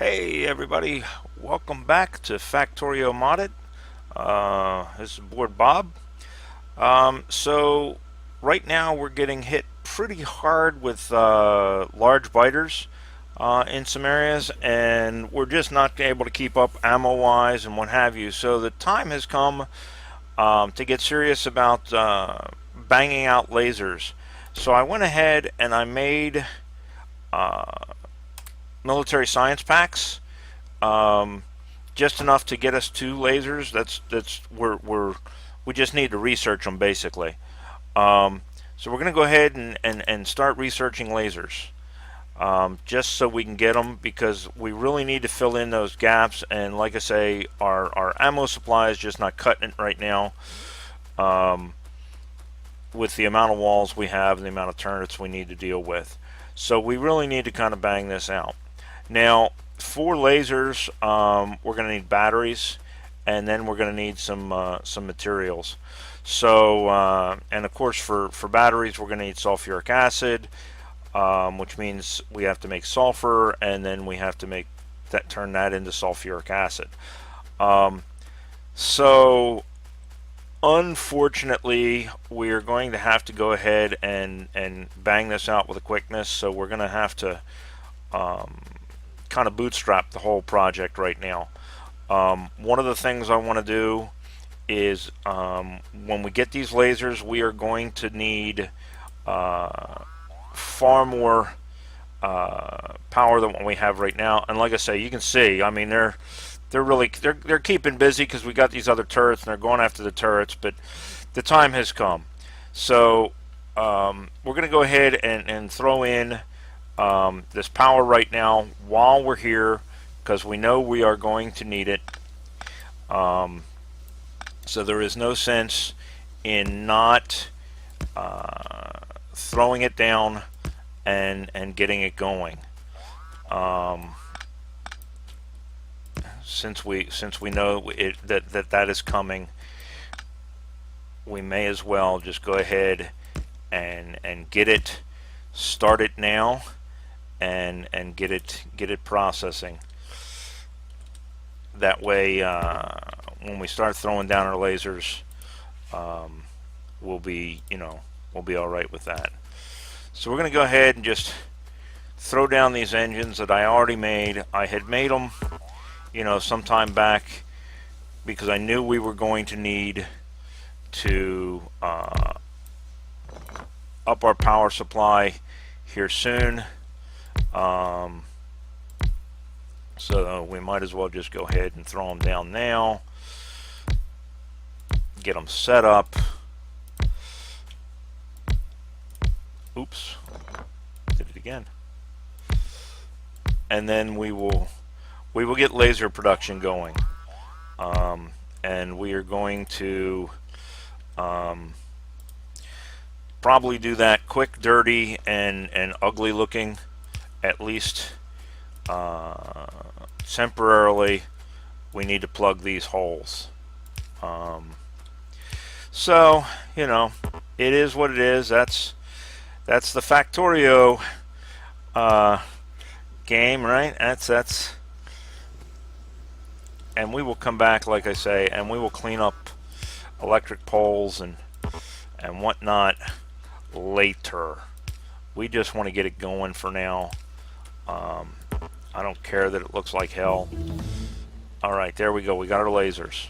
Hey everybody, welcome back to Factorio Modded. This is board Bob. So right now we're getting hit pretty hard with large biters in some areas, and we're just not able to keep up ammo-wise and what have you. So the time has come to get serious about banging out lasers. So I went ahead and I made military science packs. Um, just enough to get us two lasers. We just need to research them basically. So we're going to go ahead and start researching lasers, just so we can get them, because we really need to fill in those gaps. And like I say, our ammo supply is just not cutting it right now, um, with the amount of walls we have and the amount of turrets we need to deal with. So we really need to kind of bang this out. Now, for lasers, we're going to need batteries, and then we're going to need some materials. So, and of course, for batteries, we're going to need sulfuric acid, which means we have to make sulfur, and then we have to make that, turn that into sulfuric acid. So, unfortunately, we're going to have to go ahead and bang this out with a quickness. So we're going to have to kind of bootstrap the whole project right now. One of the things I want to do is, when we get these lasers, we are going to need far more power than what we have right now. And like I say, you can see, I mean, they're keeping busy because we got these other turrets and they're going after the turrets, but the time has come. So we're going to go ahead and throw in this power right now while we're here, because we know we are going to need it. So there is no sense in not throwing it down and getting it going. Since we know that is coming, we may as well just go ahead and get it started now, and get it processing. That way, when we start throwing down our lasers, we'll be all right with that. So we're going to go ahead and just throw down these engines that I already made. I had made them, some time back, because I knew we were going to need to up our power supply here soon. So we might as well just go ahead and throw them down now, get them set up. Oops, did it again. And then we will get laser production going, and we are going to probably do that quick, dirty, and ugly looking, at least temporarily. We need to plug these holes. So it is what it is. That's the Factorio game, right? That's and we will come back, like I say, and we will clean up electric poles and whatnot later. We just want to get it going for now. I don't care that it looks like hell. Alright, there we go. We got our lasers.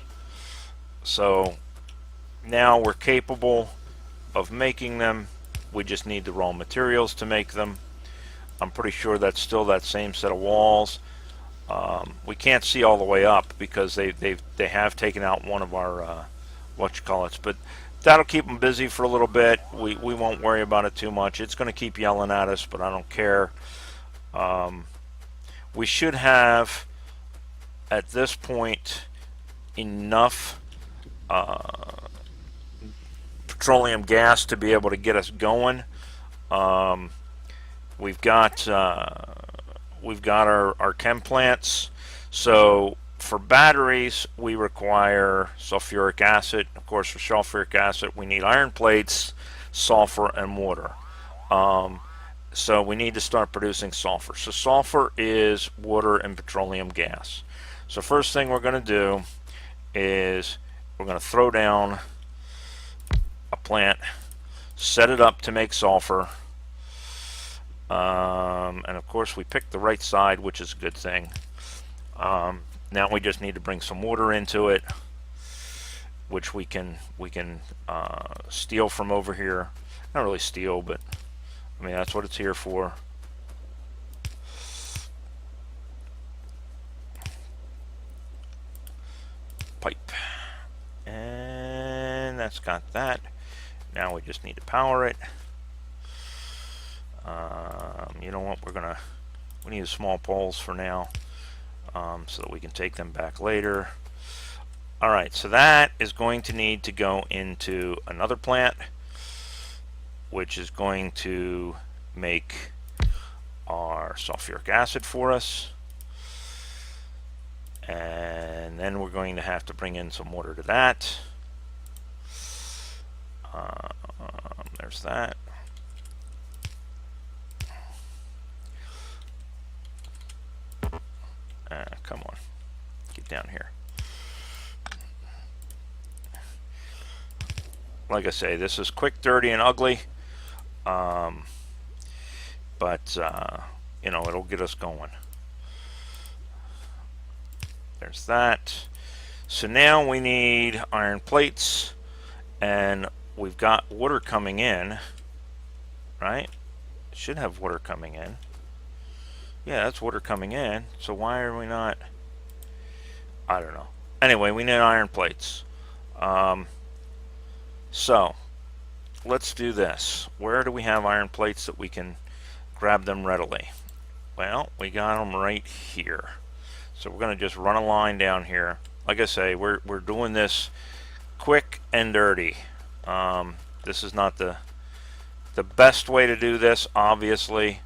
So now we're capable of making them. We just need the raw materials to make them. I'm pretty sure that's still that same set of walls. We can't see all the way up because they have taken out one of our but that'll keep them busy for a little bit. We won't worry about it too much. It's going to keep yelling at us, but I don't care. We should have, at this point, enough petroleum gas to be able to get us going. We've got our chem plants. So for batteries, we require sulfuric acid. Of course, for sulfuric acid, we need iron plates, sulfur, and water. So we need to start producing sulfur. So sulfur is water and petroleum gas. So first thing we're going to do is we're going to throw down a plant, set it up to make sulfur. And of course we picked the right side, which is a good thing. Now we just need to bring some water into it, which we can steal from over here. Not really steal, but I mean that's what it's here for. Pipe, and that's got that. Now we just need to power it. You know what? We need small poles for now, so that we can take them back later. All right, so that is going to need to go into another plant, which is going to make our sulfuric acid for us. And then we're going to have to bring in some water to that. There's that. Come on, get down here. Like I say, this is quick, dirty, and ugly, but you know, it'll get us going. There's that. So now we need iron plates, and we've got water coming in, right? It should have water coming in. Yeah, that's water coming in. So why are we not? I don't know. Anyway, we need iron plates. So let's do this. Where do we have iron plates that we can grab them readily? Well, we got them right here. So we're going to just run a line down here. Like I say, we're doing this quick and dirty. This is not the best way to do this, obviously,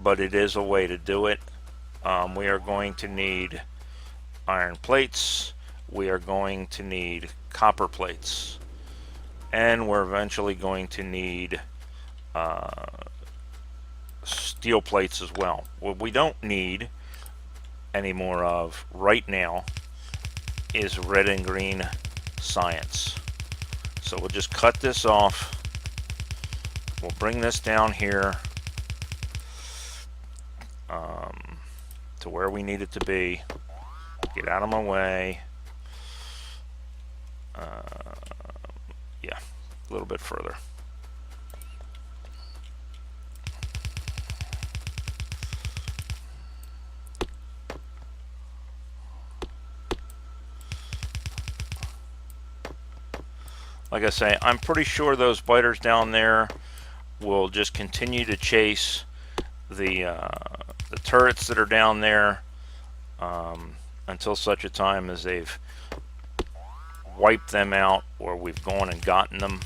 but it is a way to do it. We are going to need iron plates. We are going to need copper plates. And we're eventually going to need steel plates as well. What we don't need any more of right now is red and green science. So we'll just cut this off. We'll bring this down here to where we need it to be. Get out of my way. Yeah, a little bit further. Like I say, I'm pretty sure those biters down there will just continue to chase the turrets that are down there until such a time as they've wiped them out or we've gone and gotten them.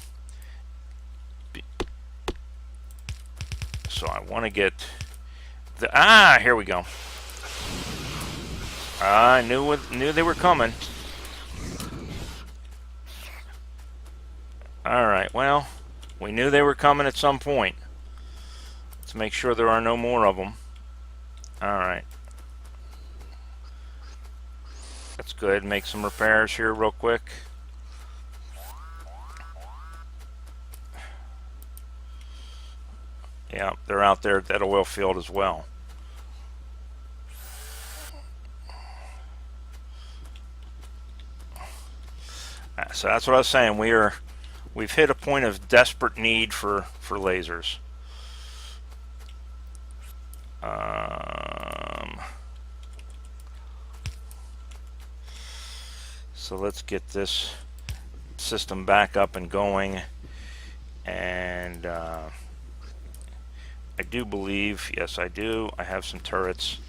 So I want to get the here we go. I knew they were coming. Alright, well, we knew they were coming at some point. Let's make sure there are no more of them. Alright. Let's go ahead and make some repairs here real quick. Yeah, they're out there at that oil field as well. So that's what I was saying. We've hit a point of desperate need for lasers. So let's get this system back up and going. And I do believe, yes I do, I have some turrets.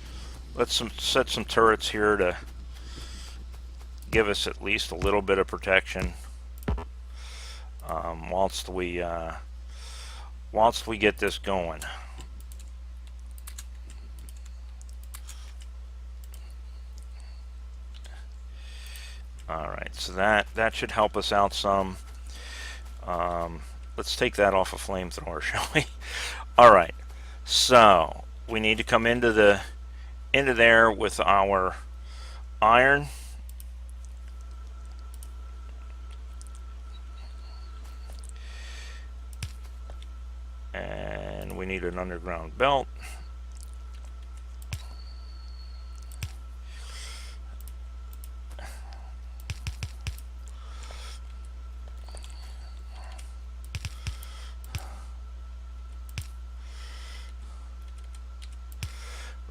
Let's set some turrets here to give us at least a little bit of protection. Whilst we get this going. Alright, so that should help us out some. Let's take that off a flamethrower, shall we? Alright, So we need to come into there with our iron. And we need an underground belt.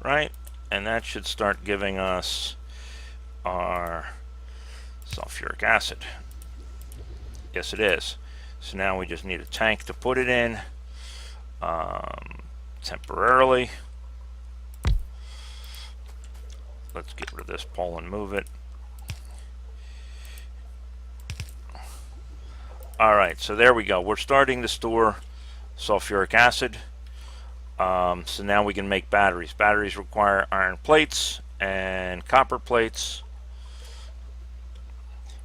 Right, and that should start giving us our sulfuric acid. Yes, it is. So now we just need a tank to put it in temporarily. Let's get rid of this pole and move it. All right, so there we go. We're starting to store sulfuric acid. So now we can make batteries. Batteries require iron plates and copper plates.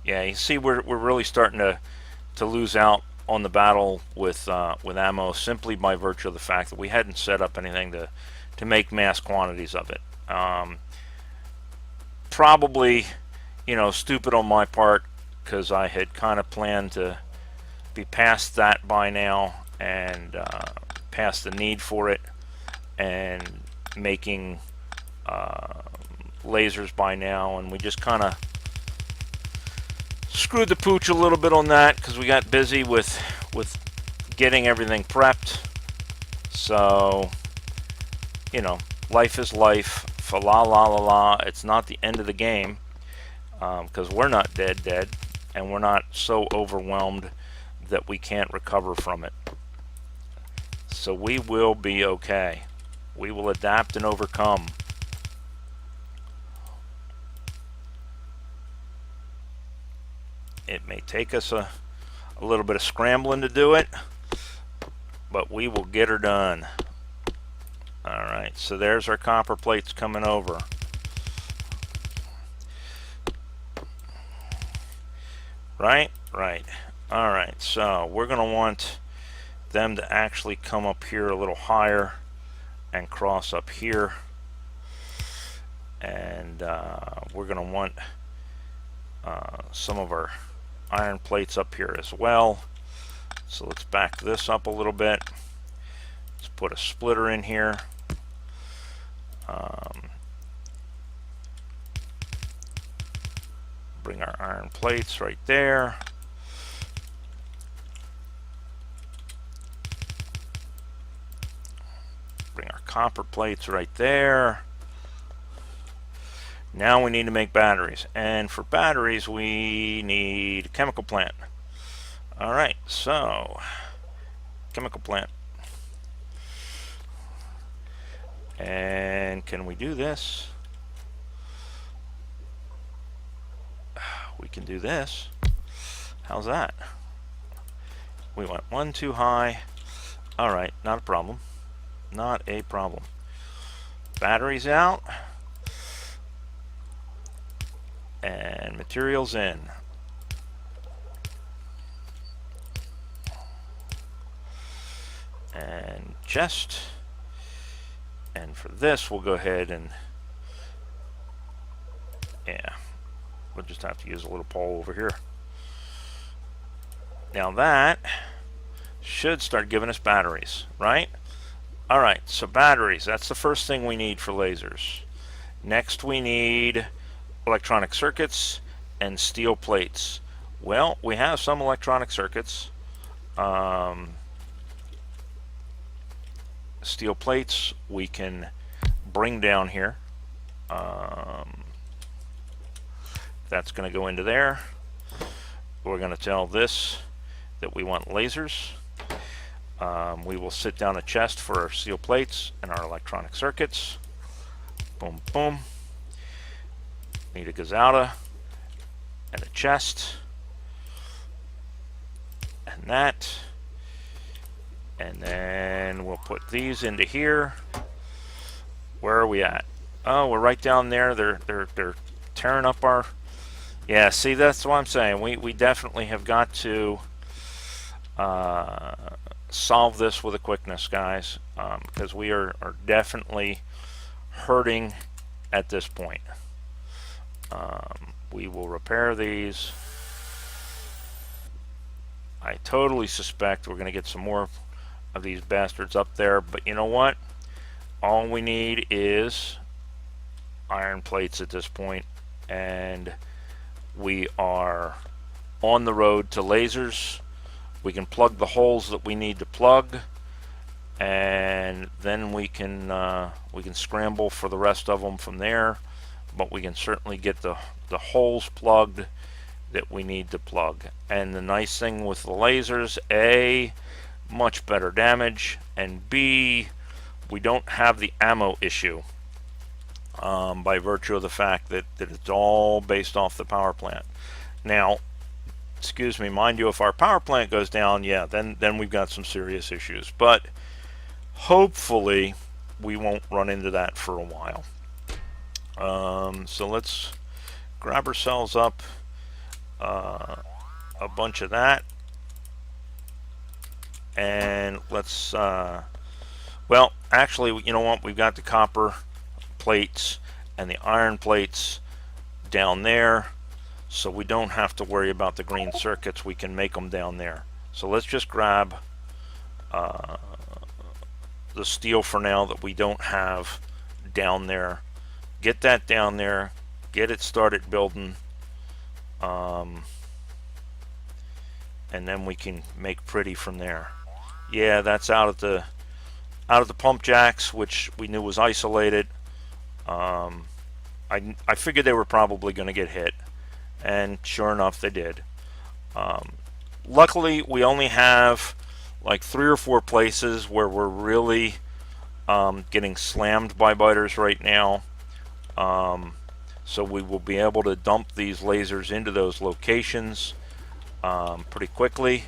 Yeah, you see we're really starting to lose out on the battle with ammo simply by virtue of the fact that we hadn't set up anything to make mass quantities of it. Probably, stupid on my part, because I had kind of planned to be past that by now and past the need for it and making lasers by now, and we just kind of screwed the pooch a little bit on that because we got busy with getting everything prepped. So, life is life. Fa la la la la. It's not the end of the game because we're not dead, and we're not so overwhelmed that we can't recover from it. So we will be okay. We will adapt and overcome. It may take us a little bit of scrambling to do it, but we will get her done. Alright, so there's our copper plates coming over. Right? Right. Alright, so we're going to want them to actually come up here a little higher and cross up here. And we're going to want some of our iron plates up here as well. So let's back this up a little bit. Let's put a splitter in here. Bring our iron plates right there. Bring our copper plates right there. Now we need to make batteries, and for batteries we need a chemical plant. Alright, so chemical plant. And can we do this? We can do this. How's that? We went one too high. Alright, not a problem. Not a problem. Batteries out. And materials in. And chest. And for this we'll go ahead and we'll just have to use a little pole over here. Now that should start giving us batteries, right? Alright, so batteries, that's the first thing we need for lasers. Next we need electronic circuits and steel plates. Well, we have some electronic circuits. Steel plates we can bring down here. That's going to go into there. We're going to tell this that we want lasers. We will sit down a chest for our steel plates and our electronic circuits. Boom, boom. Need a gazouta and a chest. And that. And then we'll put these into here. Where are we at? Oh, we're right down there. They're tearing up our... Yeah, see, that's what I'm saying. We definitely have got to solve this with a quickness, guys. because we are definitely hurting at this point. We will repair these. I totally suspect we're going to get some more of these bastards up there, but you know what? All we need is iron plates at this point, and we are on the road to lasers. We can plug the holes that we need to plug, and then we can scramble for the rest of them from there. But we can certainly get the holes plugged that we need to plug. And the nice thing with the lasers, A, much better damage, and B, we don't have the ammo issue by virtue of the fact that it's all based off the power plant. Now, excuse me, mind you, if our power plant goes down, yeah, then we've got some serious issues. But hopefully we won't run into that for a while. So let's grab ourselves up a bunch of that, and let's well, actually, you know what, we've got the copper plates and the iron plates down there, so we don't have to worry about the green circuits. We can make them down there. So let's just grab the steel for now that we don't have down there, get that down there, get it started building, and then we can make pretty from there. Yeah, that's out of the pump jacks, which we knew was isolated. I figured they were probably going to get hit, and sure enough they did. Luckily we only have like 3 or 4 places where we're really getting slammed by biters right now. So we will be able to dump these lasers into those locations pretty quickly,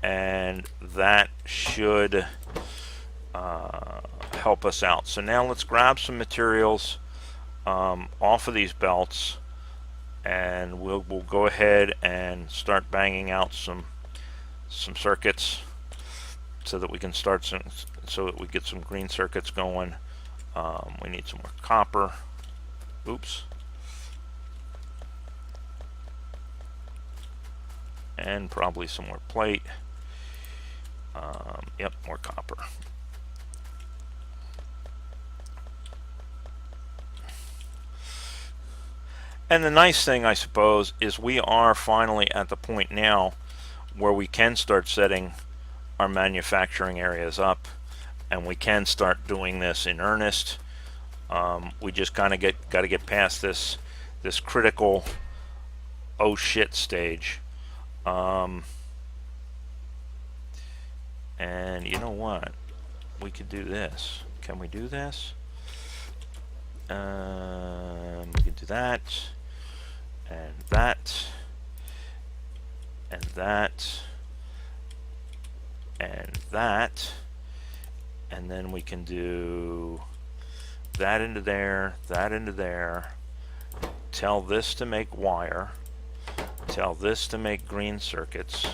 and that should help us out. So now let's grab some materials off of these belts, and we'll go ahead and start banging out some circuits so that we can start so that we get some green circuits going. We need some more copper. Oops. And probably some more plate. Yep, more copper. And the nice thing, I suppose, is we are finally at the point now where we can start setting our manufacturing areas up, and we can start doing this in earnest. We just kind of got to get past this critical oh shit stage. And you know what? We could do this. Can we do this? We can do that, and that, and that, and that, and then we can do that into there, that into there. Tell this to make wire. Tell this to make green circuits.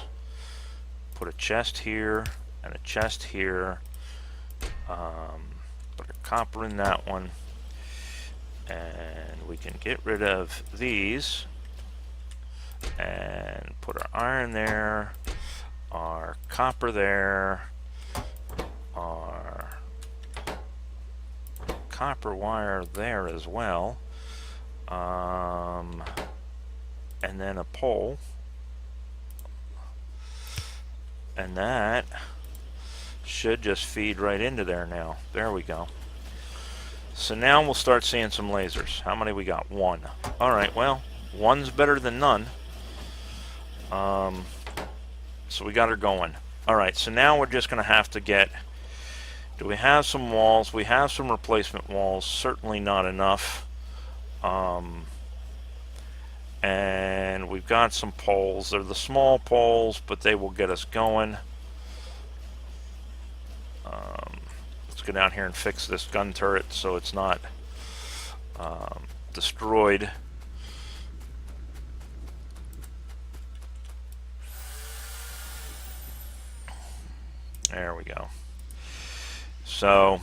Put a chest here and a chest here. Put a copper in that one. And we can get rid of these and put our iron there, our copper there, our copper wire there as well, and then a pole, and that should just feed right into there now. There we go. So now we'll start seeing some lasers. How many we got? 1. Alright, well, 1's better than none. So we got her going. Alright, so now we're just going to have to get... Do we have some walls? We have some replacement walls. Certainly not enough. And we've got some poles. They're the small poles, but they will get us going. Let's go down here and fix this gun turret so it's not destroyed. There we go. So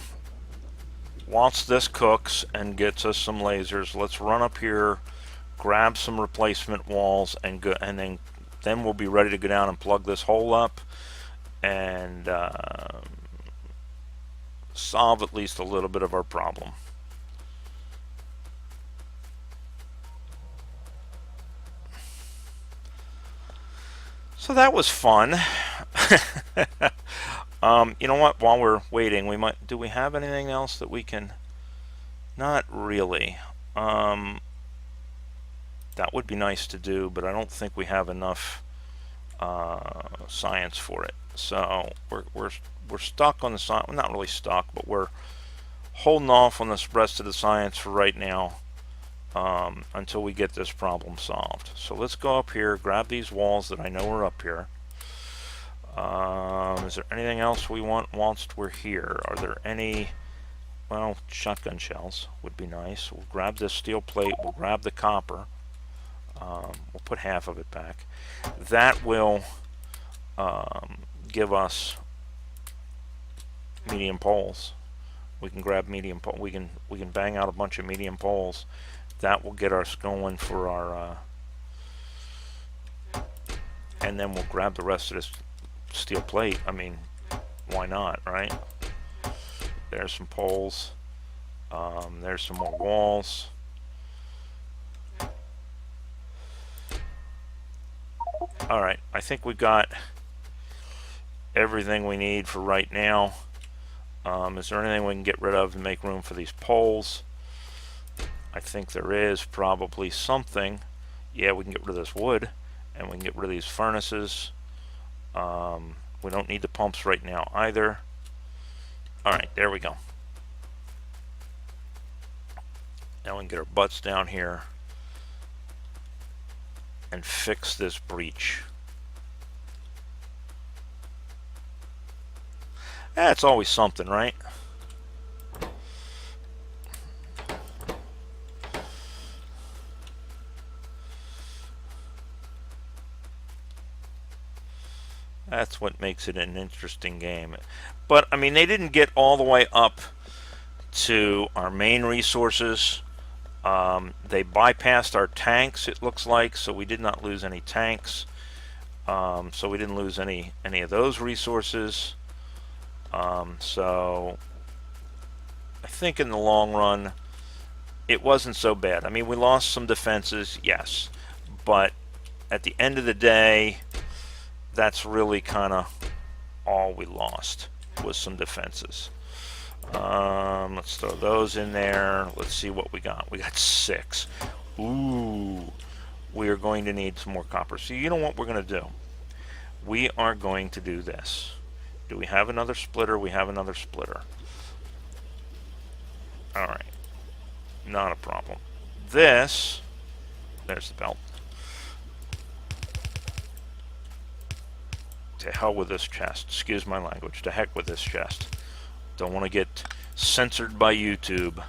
whilst this cooks and gets us some lasers, let's run up here, grab some replacement walls, and go, and then we'll be ready to go down and plug this hole up and solve at least a little bit of our problem. So that was fun. You know what? While we're waiting, do we have anything else that we can? Not really. That would be nice to do, but I don't think we have enough science for it. So we're stuck on the science. Well, not really stuck, but we're holding off on the rest of the science for right now until we get this problem solved. So let's go up here, grab these walls that I know are up here. Is there anything else we want whilst we're here? Are there any? Well, shotgun shells would be nice. We'll grab this steel plate. We'll grab the copper. We'll put half of it back. That will give us medium poles. We can grab medium pole. We can bang out a bunch of medium poles. That will get us going for our. And then we'll grab the rest of this steel plate. I mean, why not, right? There's some poles. There's some more walls. Alright, I think we got everything we need for right now. Is there anything we can get rid of to make room for these poles? I think there is probably something. Yeah, we can get rid of this wood, and we can get rid of these furnaces. We don't need the pumps right now either. Alright, there we go. Now we can get our butts down here and fix this breach. That's always something, right? That's what makes it an interesting game. But, I mean, they didn't get all the way up to our main resources. They bypassed our tanks, it looks like, so we did not lose any tanks. So we didn't lose any of those resources. So I think in the long run, it wasn't so bad. I mean, we lost some defenses, yes. But at the end of the day, that's really kind of all we lost was some defenses. Let's throw those in there. Let's see what we got. We got 6. Ooh, we are going to need some more copper. So you know what we're going to do? We are going to do this. Do we have another splitter? We have another splitter. Alright. Not a problem. This, there's the belt. To hell with this chest. Excuse my language. To heck with this chest. Don't want to get censored by YouTube.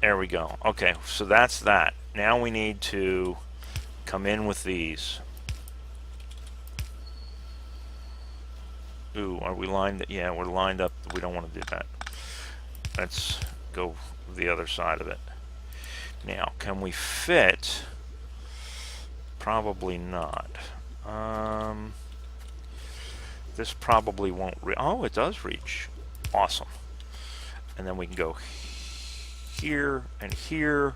There we go. Okay, so that's that. Now we need to come in with these. Ooh, are we lined? Yeah, we're lined up. We don't want to do that. Let's go the other side of it. Now, can we fit? Probably not. This probably won't oh, it does reach. Awesome. And then we can go here and here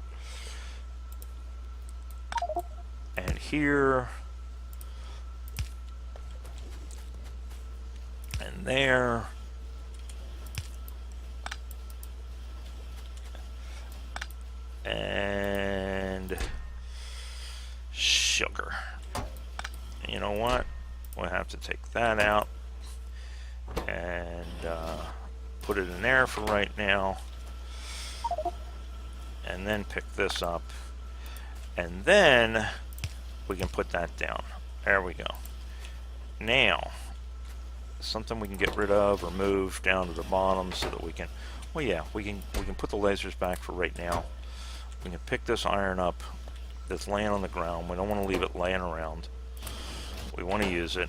and here and there. And sugar. You know what? We'll have to take that out and put it in there for right now, and then pick this up, and then we can put that down. There we go. Now, something we can get rid of or move down to the bottom so that we can, well, yeah, we can put the lasers back for right now. We can pick this iron up that's laying on the ground. We don't want to leave it laying around. We want to use it.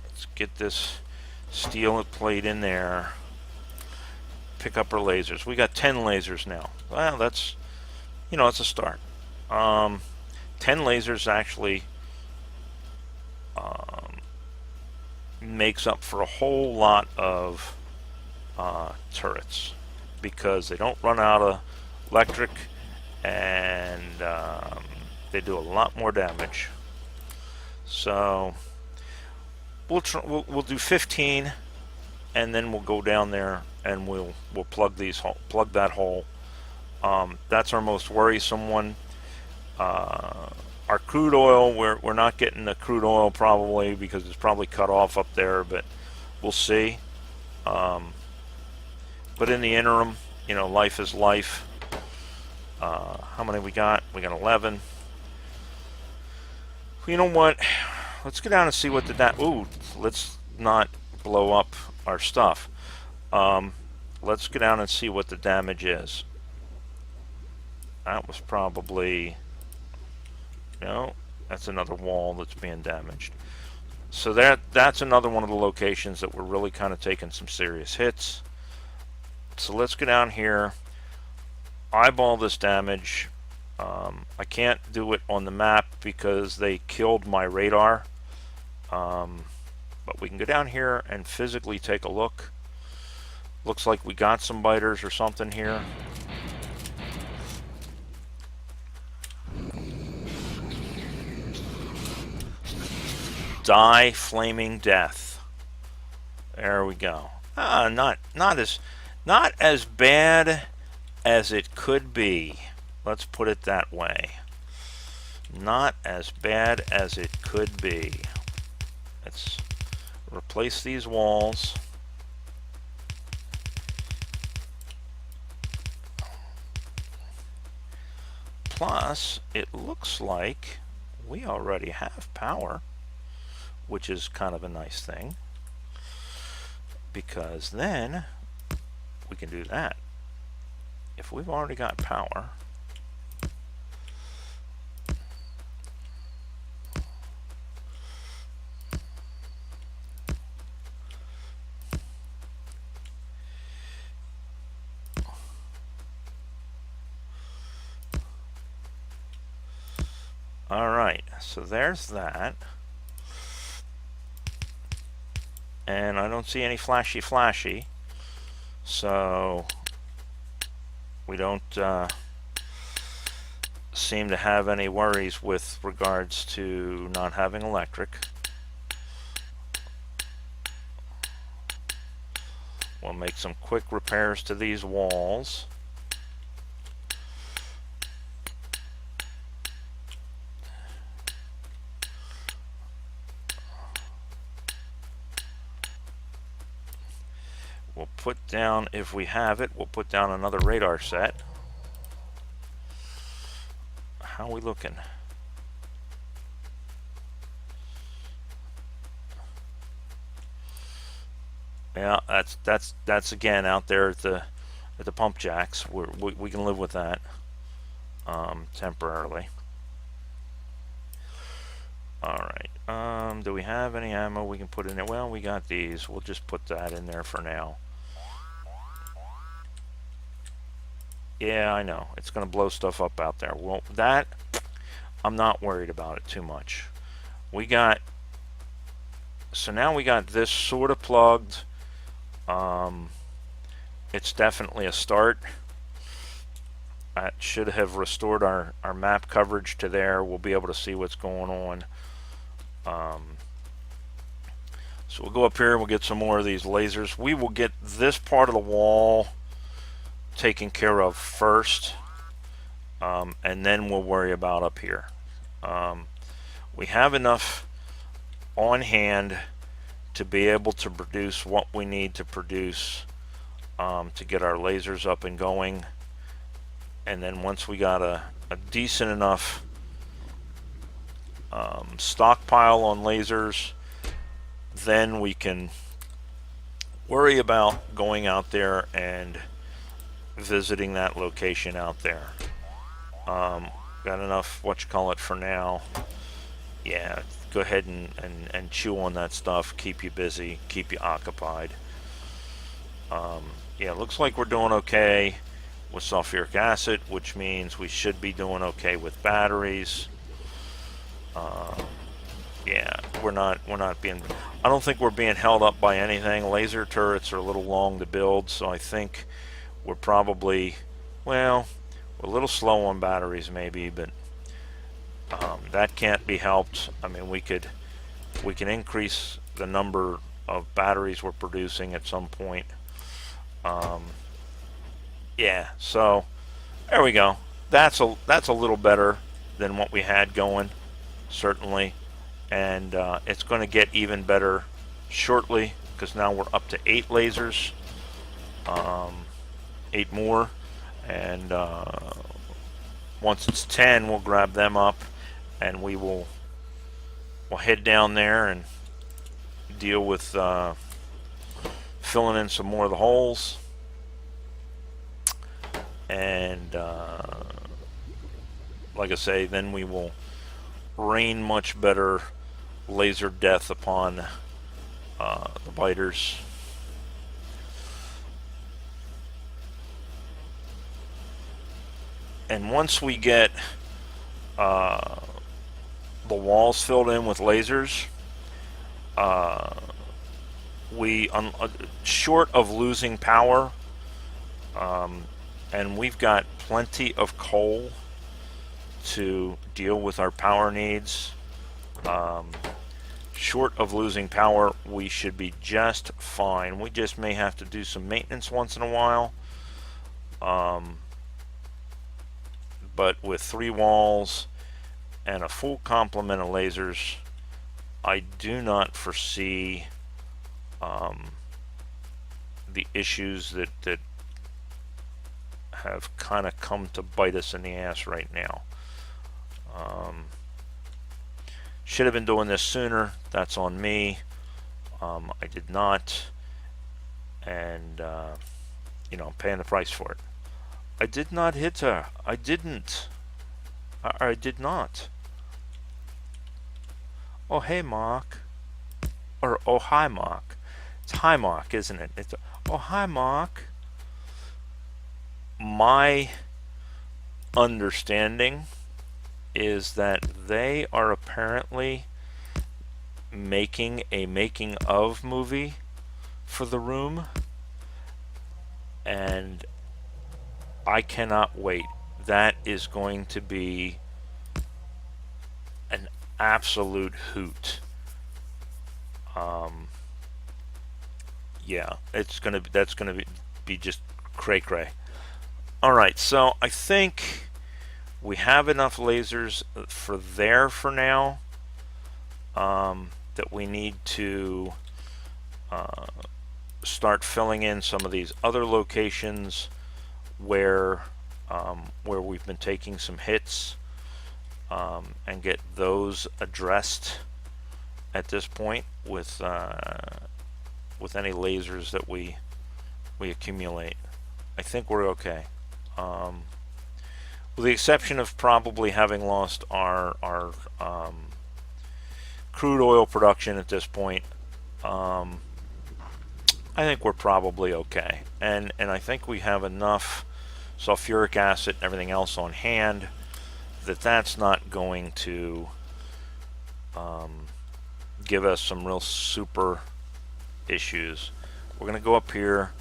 Let's get this Steel plate in there. Pick up our lasers. We got 10 lasers now. Well, that's, it's a start. 10 lasers actually makes up for a whole lot of turrets because they don't run out of electric and they do a lot more damage. So we'll do 15, and then we'll go down there and we'll plug that hole. That's our most worrisome one. Our crude oil, we're not getting the crude oil probably because it's probably cut off up there, but we'll see. But in the interim, life is life. How many we got? We got 11. You know what? Let's get down and see what ooh, let's not blow up our stuff. Let's get down and see what the damage is. That was probably... No, that's another wall that's being damaged. So that's another one of the locations that we're really kind of taking some serious hits. So let's go down here, eyeball this damage. I can't do it on the map because they killed my radar. But we can go down here and physically take a look. Looks like we got some biters or something here. Die flaming death. There we go. Not as bad as it could be. Let's put it that way. Not as bad as it could be. Let's replace these walls. Plus, it looks like we already have power, which is kind of a nice thing, because then we can do that. If we've already got power, alright, so there's that. And I don't see any flashy, so we don't seem to have any worries with regards to not having electric. We'll make some quick repairs to these walls. We'll put down, if we have it, we'll put down another radar set. How are we looking? Yeah, that's again out there at the pump jacks. We can live with that temporarily. All right. Do we have any ammo we can put in there? Well, we got these. We'll just put that in there for now. Yeah, I know. It's going to blow stuff up out there. Well, that, I'm not worried about it too much. So now we got this sort of plugged. It's definitely a start. That should have restored our map coverage to there. We'll be able to see what's going on. So we'll go up here and we'll get some more of these lasers. We will get this part of the wall taken care of first, and then we'll worry about up here. We have enough on hand to be able to produce what we need to produce to get our lasers up and going. And then once we got a decent enough stockpile on lasers, then we can worry about going out there and visiting that location out there. Got enough for now. yeah, go ahead and chew on that stuff. Keep you busy. Keep you occupied. Yeah, looks like we're doing okay with sulfuric acid, which means we should be doing okay with batteries. Yeah, we're not being. I don't think we're being held up by anything. Laser turrets are a little long to build, so I think we're probably, well, we're a little slow on batteries maybe, but that can't be helped. I mean, we can increase the number of batteries we're producing at some point. Yeah, so there we go. That's a little better than what we had going, certainly, and it's going to get even better shortly because now we're up to 8 lasers, 8 more, and once it's 10, we'll grab them up, and we'll head down there and deal with filling in some more of the holes, and like I say, then we will rain much better laser death upon the biters. And once we get the walls filled in with lasers, we short of losing power, and we've got plenty of coal to deal with our power needs. Short of losing power, we should be just fine. We just may have to do some maintenance once in a while. But with 3 walls and a full complement of lasers, I do not foresee the issues that have kind of come to bite us in the ass right now. Should have been doing this sooner. That's on me. I did not, and I'm paying the price for it. I did not hit her. I didn't. I did not. Oh, hey, Mark. Or, oh, hi, Mark. It's hi, Mark, isn't it? It's, oh, hi, Mark. My understanding is that they are apparently making a making of movie for The Room, and I cannot wait. That is going to be an absolute hoot. Yeah, that's gonna be just cray cray. All right, so I think we have enough lasers for now. That we need to start filling in some of these other locations where we've been taking some hits, and get those addressed at this point with any lasers that we accumulate. I think we're okay, with the exception of probably having lost our crude oil production at this point. I think we're probably okay, and I think we have enough sulfuric acid and everything else on hand that's not going to give us some real super issues. We're going to go up here.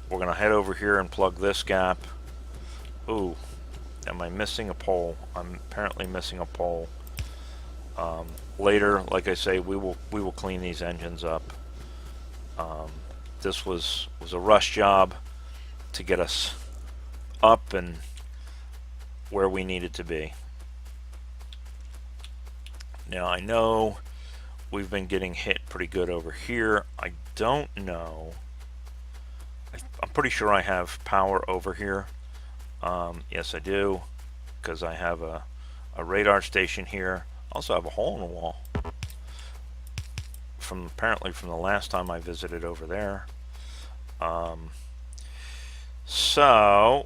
We're going to head over here and plug this gap. Ooh, am I missing a pole? I'm apparently missing a pole. Later, like I say, we will clean these engines up. This was a rush job to get us up and where we needed to be. Now I know we've been getting hit pretty good over here. I don't know. I'm pretty sure I have power over here. Yes, I do, because I have a radar station here. Also have a hole in the wall apparently from the last time I visited over there. So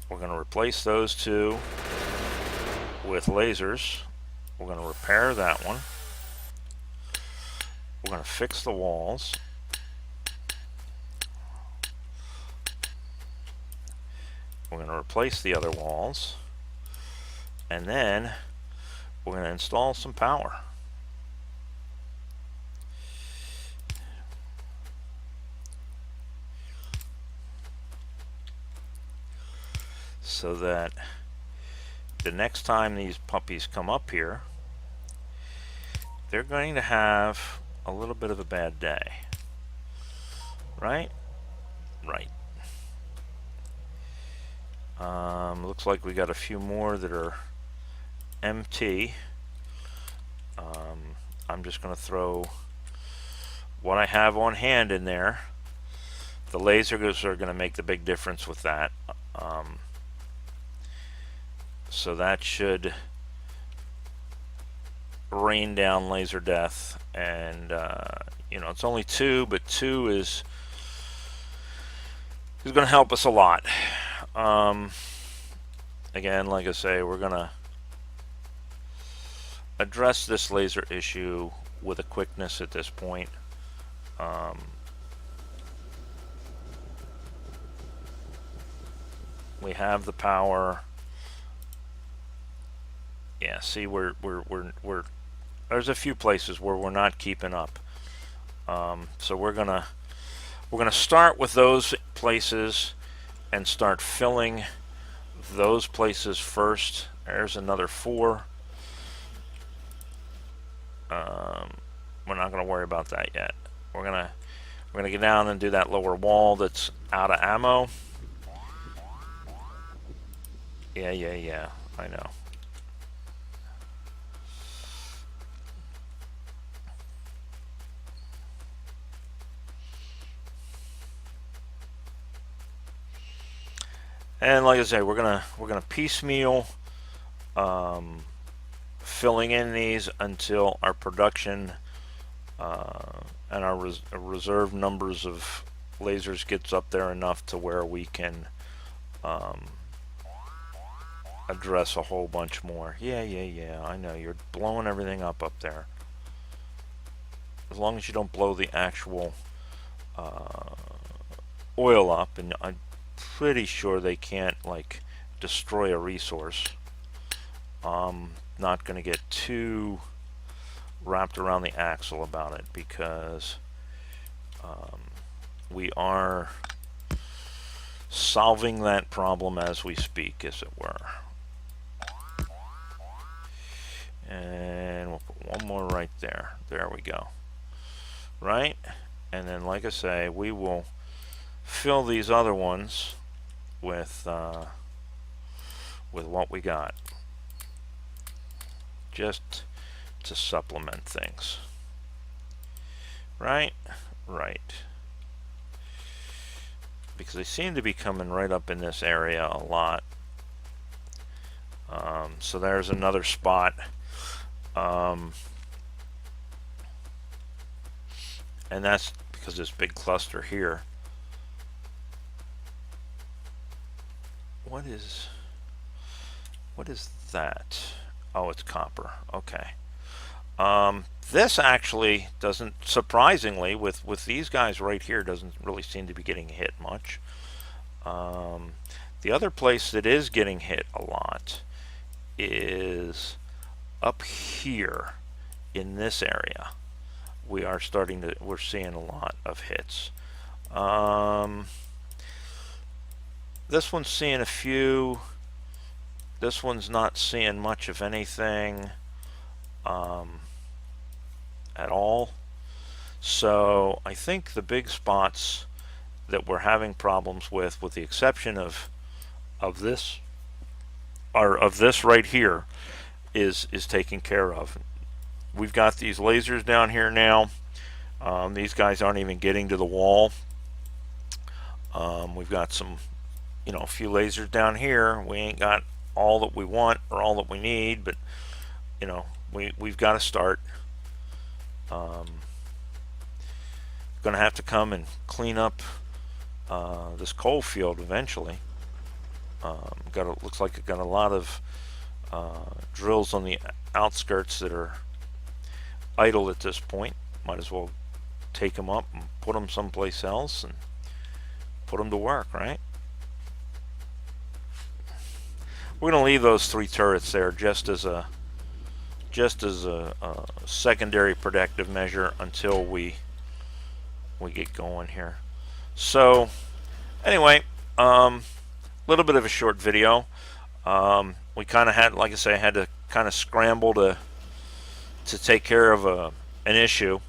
we're going to replace those two with lasers. We're going to repair that one. We're going to fix the walls. We're going to replace the other walls. And then we're going to install some power. So that the next time these puppies come up here, they're going to have a little bit of a bad day. Right? Right. Looks like we got a few more that are empty. I'm just going to throw what I have on hand in there. The lasers are going to make the big difference with that. So that should rain down laser death. And you know, it's only 2, but 2 is going to help us a lot. Again, like I say, we're going to address this laser issue with a quickness at this point. We have the power. Yeah, see, we're there's a few places where we're not keeping up. So we're gonna start with those places and start filling those places first. There's another 4. We're not going to worry about that yet. We're gonna get down and do that lower wall that's out of ammo. Yeah. I know. And like I say, we're gonna piecemeal filling in these until our production and our reserve numbers of lasers gets up there enough to where we can address a whole bunch more. Yeah, I know, you're blowing everything up there. As long as you don't blow the actual oil up, and I'm pretty sure they can't like destroy a resource. Not going to get too wrapped around the axle about it, because we are solving that problem as we speak, as it were. And we'll put one more right there. There we go. Right? And then, like I say, we will fill these other ones with what we got, just to supplement things. Right? Because they seem to be coming right up in this area a lot. So there's another spot. And that's because this big cluster here. What is that? Oh, it's copper. Okay. This actually doesn't, surprisingly, with these guys right here, doesn't really seem to be getting hit much. The other place that is getting hit a lot is up here in this area. We're seeing a lot of hits. This one's seeing a few. This one's not seeing much of anything at all. So I think the big spots that we're having problems with the exception of this, or of this right here, is taken care of. We've got these lasers down here now. These guys aren't even getting to the wall. We've got some, a few lasers down here. We ain't got all that we want or all that we need, but we've got to start. Gonna have to come and clean up this coal field eventually. Looks like it got a lot of drills on the outskirts that are idle at this point. Might as well take them up and put them someplace else and put them to work, right? We're going to leave those 3 turrets there just as a secondary protective measure until we get going here. So anyway, little bit of a short video. We kind of had, like I say, had to kind of scramble to take care of an issue.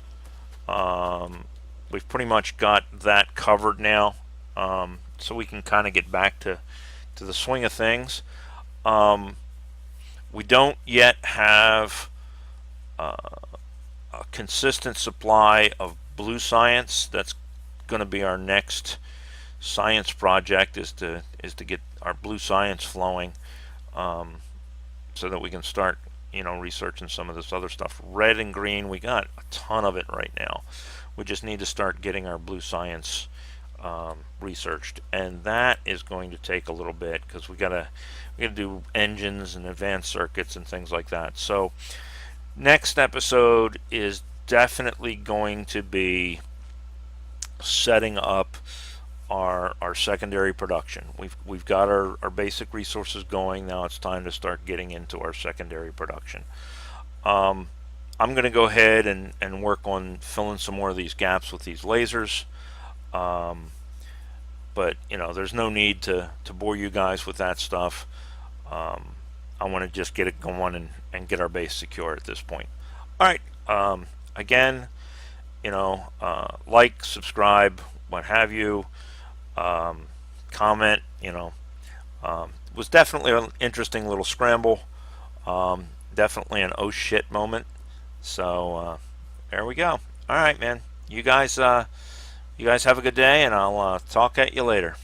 We've pretty much got that covered now, so we can kind of get back to the swing of things. We don't yet have a consistent supply of blue science. That's going to be our next science project, is to get our blue science flowing, so that we can start researching some of this other stuff. Red and green, we got a ton of it right now. We just need to start getting our blue science researched, and that is going to take a little bit because we gotta do engines and advanced circuits and things like that. So next episode is definitely going to be setting up our secondary production. We've got our basic resources going. Now it's time to start getting into our secondary production. I'm going to go ahead and work on filling some more of these gaps with these lasers. But there's no need to bore you guys with that stuff. I want to just get it going and get our base secure at this point. All right. Again, like, subscribe, what have you. Comment. Was definitely an interesting little scramble. Definitely an oh shit moment. So there we go. All right, man. You guys have a good day, and I'll talk at you later.